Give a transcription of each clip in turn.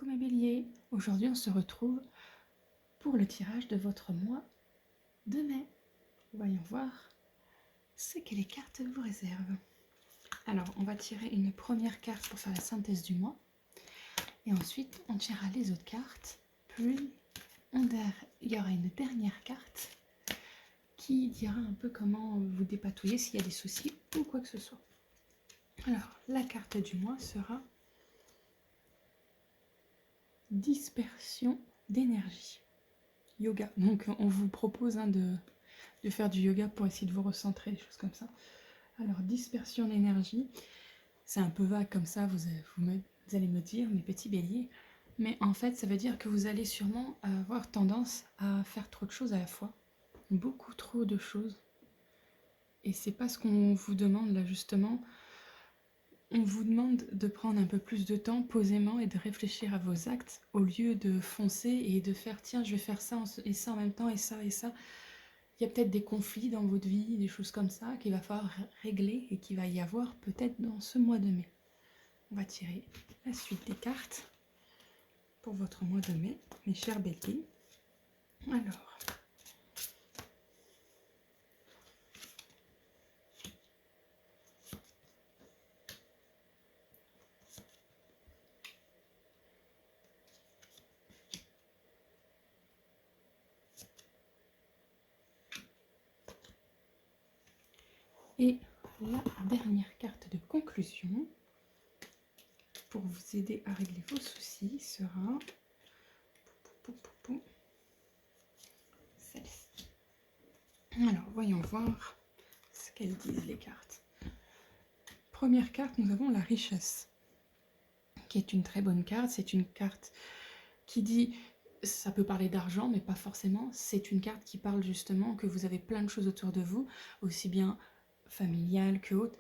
mes béliers, aujourd'hui on se retrouve pour le tirage de votre mois de mai. Voyons voir ce que les cartes vous réservent. Alors on va tirer une première carte pour faire la synthèse du mois et ensuite on tirera les autres cartes, puis il y aura une dernière carte qui dira un peu comment vous dépatouiller s'il y a des soucis ou quoi que ce soit. Alors la carte du mois sera dispersion d'énergie. Yoga. Donc on vous propose de faire du yoga pour essayer de vous recentrer, des choses comme ça. Alors dispersion d'énergie, c'est un peu vague comme ça, vous allez me dire, mes petits béliers, mais en fait ça veut dire que vous allez sûrement avoir tendance à faire trop de choses à la fois, beaucoup trop de choses, et c'est pas ce qu'on vous demande là justement. On vous demande de prendre un peu plus de temps posément et de réfléchir à vos actes au lieu de foncer et de faire tiens je vais faire ça et ça en même temps et ça et ça. Il y a peut-être des conflits dans votre vie, des choses comme ça qu'il va falloir régler et qu'il va y avoir peut-être dans ce mois de mai. On va tirer la suite des cartes pour votre mois de mai, mes chers béliers. Alors, et la dernière carte de conclusion pour vous aider à régler vos soucis sera celle-ci. Alors, voyons voir ce qu'elles disent les cartes. Première carte, nous avons la richesse, qui est une très bonne carte. C'est une carte qui dit, ça peut parler d'argent, mais pas forcément. C'est une carte qui parle justement que vous avez plein de choses autour de vous, aussi bien familiales que autres.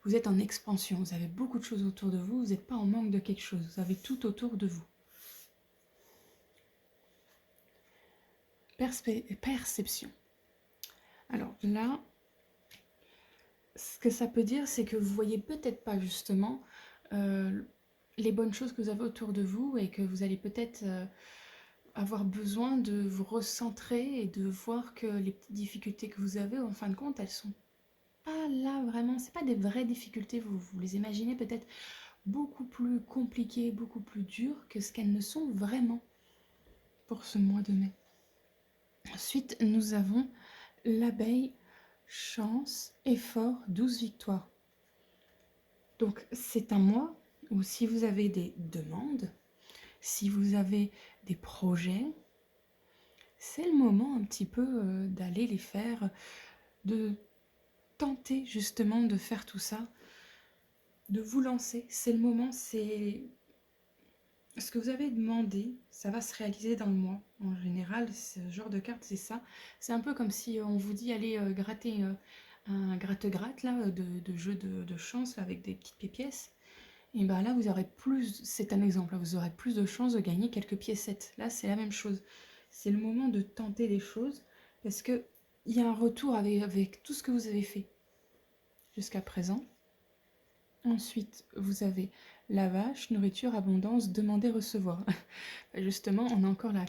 Vous êtes en expansion, vous avez beaucoup de choses autour de vous, vous n'êtes pas en manque de quelque chose, vous avez tout autour de vous. Perception. Alors là, ce que ça peut dire, c'est que vous voyez peut-être pas justement les bonnes choses que vous avez autour de vous et que vous allez peut-être avoir besoin de vous recentrer et de voir que les petites difficultés que vous avez, en fin de compte, elles sont pas là vraiment, c'est pas des vraies difficultés, vous les imaginez peut-être beaucoup plus compliquées, beaucoup plus dures que ce qu'elles ne sont vraiment pour ce mois de mai. Ensuite, nous avons l'abeille, chance, effort, 12 victoires. Donc c'est un mois où si vous avez des demandes, si vous avez des projets, c'est le moment un petit peu d'aller les faire, de tenter justement de faire tout ça, de vous lancer. C'est le moment, c'est ce que vous avez demandé, ça va se réaliser dans le mois. En général, ce genre de carte, c'est ça. C'est un peu comme si on vous dit allez gratter un gratte-gratte là, de jeu de chance là, avec des petites pièces. Et bien là, vous aurez plus, c'est un exemple, vous aurez plus de chances de gagner quelques piécettes. Là, c'est la même chose. C'est le moment de tenter des choses parce qu'il y a un retour avec tout ce que vous avez fait jusqu'à présent. Ensuite, vous avez la vache, nourriture, abondance, demander, recevoir. Justement, on a encore la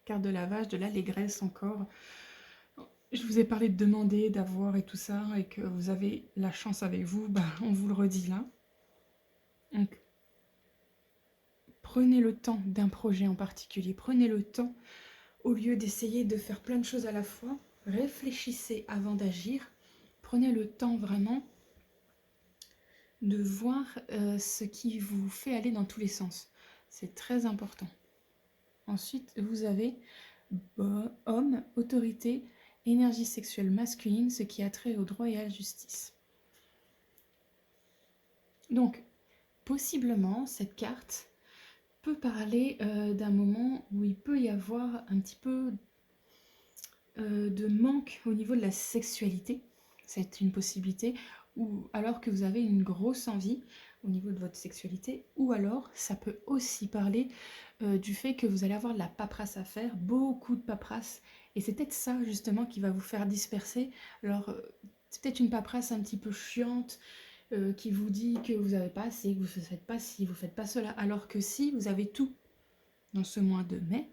carte de la vache, de l'allégresse encore. Je vous ai parlé de demander, d'avoir et tout ça, et que vous avez la chance avec vous, bah, on vous le redit là. Donc, prenez le temps d'un projet en particulier, prenez le temps, au lieu d'essayer de faire plein de choses à la fois, réfléchissez avant d'agir, prenez le temps vraiment de voir ce qui vous fait aller dans tous les sens. C'est très important. Ensuite, vous avez homme, autorité, énergie sexuelle masculine, ce qui a trait au droit et à la justice. Donc, possiblement, cette carte peut parler d'un moment où il peut y avoir un petit peu de manque au niveau de la sexualité. C'est une possibilité, ou alors que vous avez une grosse envie au niveau de votre sexualité, ou alors ça peut aussi parler du fait que vous allez avoir de la paperasse à faire, beaucoup de paperasse, et c'est peut-être ça justement qui va vous faire disperser. Alors c'est peut-être une paperasse un petit peu chiante, qui vous dit que vous n'avez pas assez, que vous ne faites pas ci, vous ne faites pas cela, alors que si, vous avez tout. dans ce mois de mai,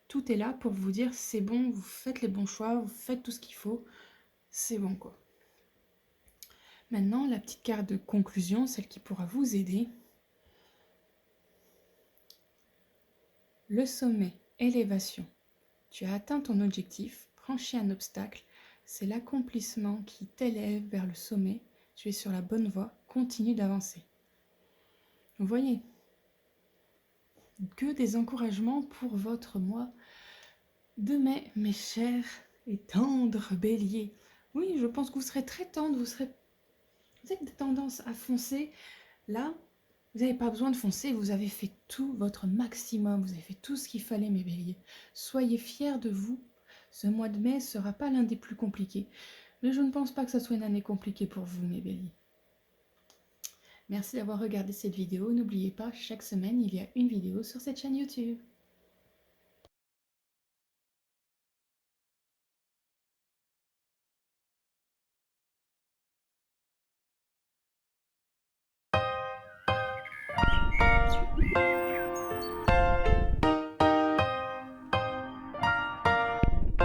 tout est là pour vous dire c'est bon, vous faites les bons choix, vous faites tout ce qu'il faut, c'est bon quoi. Maintenant, la petite carte de conclusion, celle qui pourra vous aider. Le sommet, élévation. Tu as atteint ton objectif, franchi un obstacle, c'est l'accomplissement qui t'élève vers le sommet, tu es sur la bonne voie, continue d'avancer. Vous voyez, que des encouragements pour votre mois de mai, mes chers et tendres béliers. Oui, je pense que vous serez très tendre, vous avez tendance à foncer. Là, vous n'avez pas besoin de foncer, vous avez fait tout votre maximum, vous avez fait tout ce qu'il fallait, mes béliers. Soyez fiers de vous. Ce mois de mai ne sera pas l'un des plus compliqués. Mais je ne pense pas que ce soit une année compliquée pour vous, mes béliers. Merci d'avoir regardé cette vidéo. N'oubliez pas, chaque semaine, il y a une vidéo sur cette chaîne YouTube.